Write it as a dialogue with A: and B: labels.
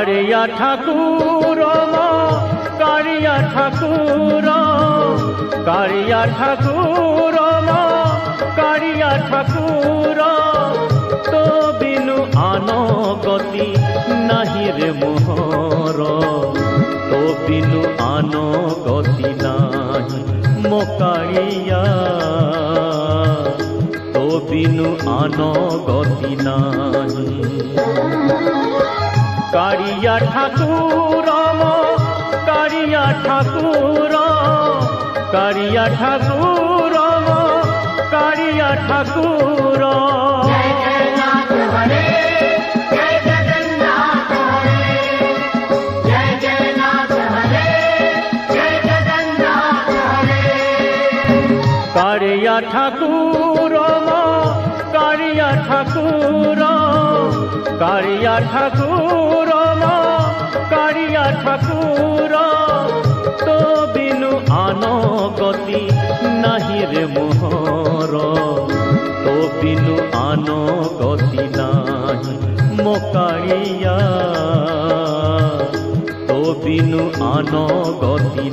A: कारिया ठाकुर कारिया ठाकुर कारिया ठाकुर कारिया ठाकुर तो बिनु आन गति नाही रे मोहर तो बिनु आन गति नाही मो कारिया तो बिनु आन गति नाही कारिया ठाकुर कारिया ठाकुर कारिया ठाकुर कारिया ठाकुर
B: जय जगन्नाथ हरे जय जगन्नाथ हरे जय जगन्नाथ हरे जय जगन्नाथ हरे
A: कारिया ठाकुर कारिया ठाकुर कारिया ठाकुर कारिया ठाकुर तो बिनु आन गति नाही रे मोहर तो बिनु आन गति नाही मो कारिया तो बिनु आन गति।